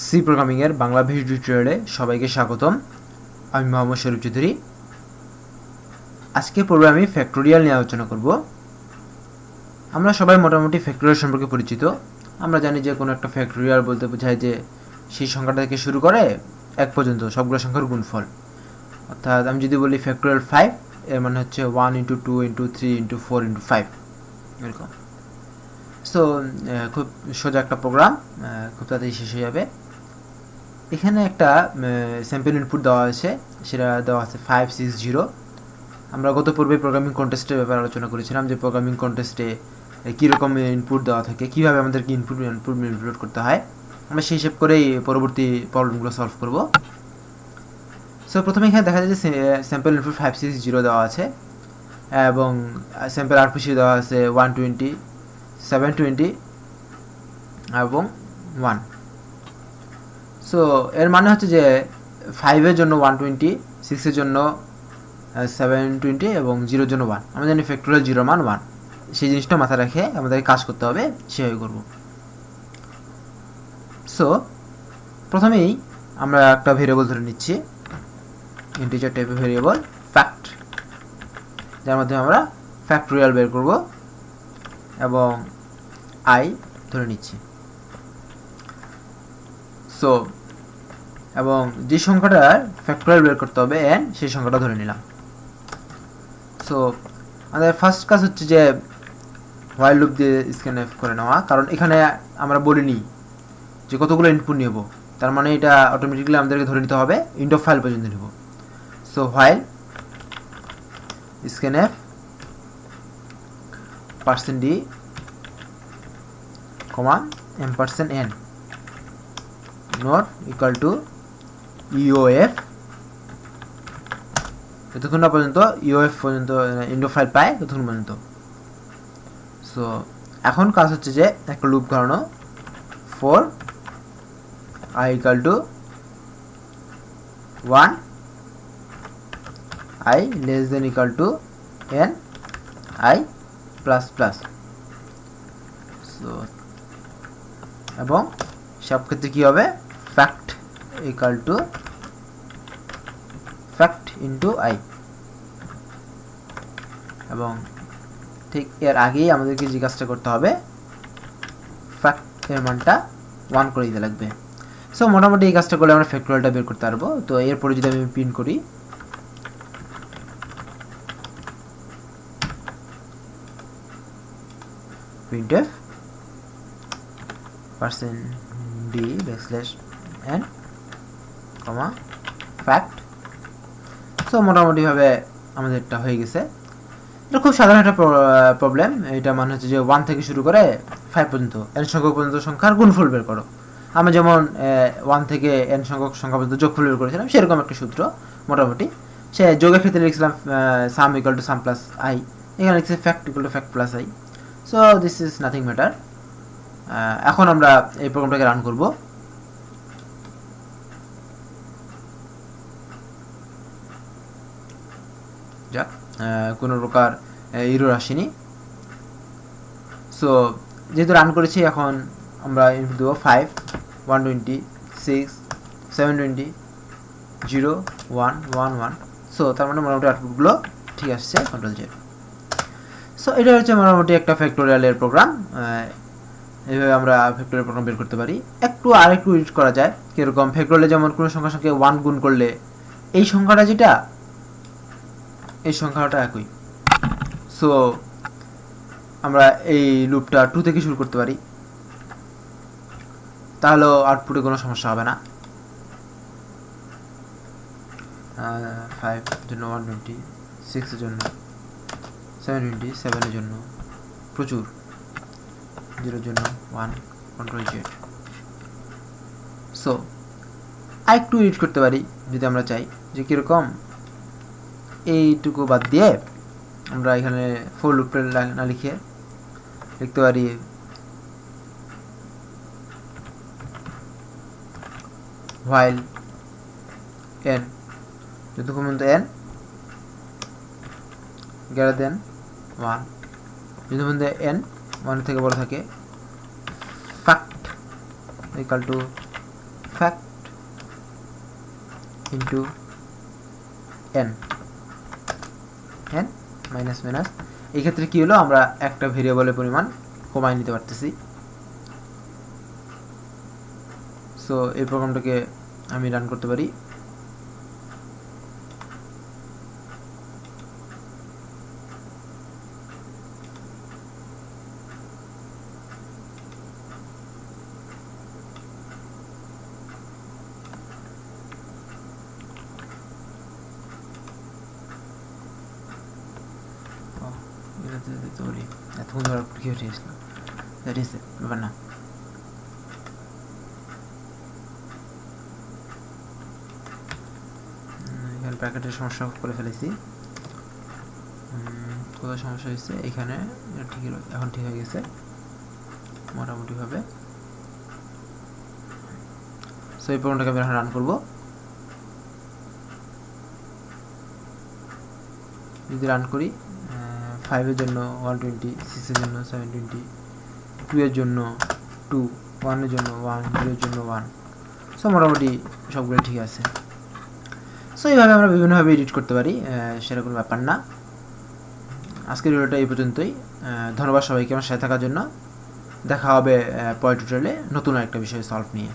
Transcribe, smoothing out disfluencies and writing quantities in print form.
C programming এর Bangla video টিউটোরিয়ালে সবাইকে স্বাগতম। আমি মোহাম্মদ শরীফ চৌধুরী। আজকে পর্বে আমি ফ্যাক্টোরিয়াল নিয়ে আলোচনা করব। আমরা সবাই মোটামুটি ফ্যাক্টোরিয়াল সম্পর্কে পরিচিত। আমরা জানি যে কোনো একটা ফ্যাক্টোরিয়াল বলতে বোঝায় যে সেই সংখ্যাটা থেকে শুরু করে 1 পর্যন্ত সবগুলো সংখ্যার গুণফল। অর্থাৎ আমি যদি বলি ফ্যাক্টোরিয়াল 5 এর মানে হচ্ছে 1 × 2 × 3 × 4 × 5 এরকম। সো খুব সোজা একটা প্রোগ্রাম, খুব তাড়াতাড়ি শেষ হয়ে যাবে। এখানে একটা স্যাম্পল ইনপুট দেওয়া আছে, সেটা দেওয়া আছে 560। আমরা গত পূর্বে প্রোগ্রামিং কন্টেস্টের ব্যাপারে আলোচনা করেছিলাম যে প্রোগ্রামিং কন্টেস্টে কীরকম ইনপুট দেওয়া থাকে, কীভাবে আমাদেরকে ইনপুট করতে হয়। আমরা সেই হিসেব করেই পরবর্তী প্রবলেমগুলো সলভ করব। সো প্রথমে এখানে দেখা যায় যে স্যাম্পল ইনপুট 560 দেওয়া আছে এবং স্যাম্পল আরপিসি দেওয়া আছে 120, 720 এবং 1। সো এর মানে হচ্ছে যে 5 এর জন্য 120, 6 এর জন্য 720 এবং 0 এর জন্য 1। আমরা জানি ফ্যাক্টোরিয়াল 0 মান 1। সেই জিনিসটা মাথায় রেখে আমাদের কাজ করতে হবে, সেভাবে করব। সো প্রথমেই আমরা একটা ভেরিয়েবল ধরে নিচ্ছি, ইন্টিজার টাইপের ভেরিয়েবল ফ্যাক্ট, যার মাধ্যমে আমরা ফ্যাক্টোরিয়াল বের করব এবং i ধরে নিচ্ছি। সো এবং যে সংখ্যাটার ফ্যাক্টোরিয়াল বের করতে হবে n, সেই সংখ্যাটা ধরে নিলাম। সো আমাদের ফার্স্ট কাজ হচ্ছে যে হোয়াইল লুপ দিয়ে স্ক্যানএফ করে নেওয়া, কারণ এখানে আমরা বলিনি যে কতগুলো ইনপুট নেব, তার মানে এটা অটোমেটিক্যালি আমাদেরকে ধরে নিতে হবে ইন্ড অফ ফাইল পর্যন্ত নেব। So while scanf %d, $n not equal to EOF, যতক্ষণ না পর্যন্ত EOF পর্যন্ত ইন্ড অফ ফাইল পায় ততক্ষণ পর্যন্ত। সো এখন কাজ হচ্ছে যে একটা লুপ ধরানো, for i equal to 1, i less than equal to n, i plus plus। So এবং সব ক্ষেত্রে কি হবে, fact equal to fact into i। এবং ঠিক এর আগেই আমাদেরকে যে কাজটা করতে হবে, fact এর মানটা 1 করে দিতে লাগবে। সো মোটামুটি এই কাজটা করলে আমরা ফ্যাক্টোরিয়ালটা বের করতে পারবো। তো এরপরে যদি আমি প্রিন্ট করি, printf %d \n, fact। So মোটামুটি ভাবে আমাদের এটা হয়ে গেছে। এটা খুব সাধারণ একটা প্রবলেম। এটা মানে হচ্ছে যে 1 থেকে শুরু করে 5 পর্যন্ত n সংখ্যক পর্যন্ত সংখ্যার গুণফল বের করো। আমরা যেমন 1 থেকে n সংখ্যক সংখ্যা পর্যন্ত যোগফল বের করেছিলাম, সেরকম একটা সূত্র মোটামুটি। সে যোগের ক্ষেত্রে লিখছিলাম sum equal to sum plus i, এখানে লিখছে fact equal to fact plus i। So this is nothing matter. এখন আমরা এই প্রোগ্রামটাকে রান করব। যাক, কোনো প্রকার এরর আসেনি। সো যেহেতু রান করেছি, এখন আমরা ইনপুট দেবো 5, 120, 6, 720, 0, 1, 1, 1। সো তার মানে মোটামুটি আউটপুটগুলো ঠিক আসছে, কন্ট্রোল জেড। সো এটা হচ্ছে মোটামুটি একটা ফ্যাক্টোরিয়ালের প্রোগ্রাম। এইভাবে আমরা ফ্যাক্টোরিয়াল প্রোগ্রাম বের করতে পারি। আরেকটু এডিট করা যায়, কীরকম ফ্যাক্টোরিয়ালে যেমন কোনো সংখ্যার সঙ্গে 1 গুণ করলে এই সংখ্যাটা যেটা, এই সংখ্যাটা একই। সো আমরা এই লুপটা 2 থেকে শুরু করতে পারি, তাহলে আউটপুটে কোনো সমস্যা হবে না। 5 এর জন্য 120, 6 এর জন্য 720, 7 এর জন্য প্রচুর, 0 এর জন্য 1, কন্ট্রোল জেড। সো আরেকটু এডিট করতে পারি যদি আমরা চাই, যে কীরকম এইটুকু বাদ দিয়ে আমরা এখানে ফর লুপটা না লিখে লিখতে পারি while n, যতক্ষণ পর্যন্ত n greater than 1, যতক্ষণ পর্যন্ত n 1 থেকে বড় থাকে, fact equal to fact into N, N minus minus. এই ক্ষেত্রে কি হলো, আমরা একটা ভেরিয়েবলের পরিমাণ কমায় নিতে পারতেছি। সো এই প্রোগ্রামটাকে আমি রান করতে পারি। এতক্ষণ ধরে কি হয়ে গেছিল, দ্যাট ইজ ব্যাপার না। এখানে প্যাকেটের সমস্যা করে ফেলেছি। কোথায় সমস্যা হয়েছে, এখানে ঠিক, এখন ঠিক হয়ে গেছে মোটামুটিভাবে। সো এই প্রোগ্রামটাকে আমি এখন রান করব। যদি রান করি, 5 এর জন্য 120, 6 এর জন্য 720, 2 এর জন্য 2, 1 এর জন্য 1, 0 এর জন্য 1। সো মোটামুটি সবগুলো ঠিক আছে। সো এইভাবে আমরা বিভিন্নভাবে এডিট করতে পারি, সেটা কোনো ব্যাপার না। আজকের ভিডিওটা এই পর্যন্তই। ধন্যবাদ সবাইকে আমার সাথে থাকার জন্য। দেখা হবে পরের টিউটোরিয়ালে নতুন একটা বিষয় সলভ নিয়ে।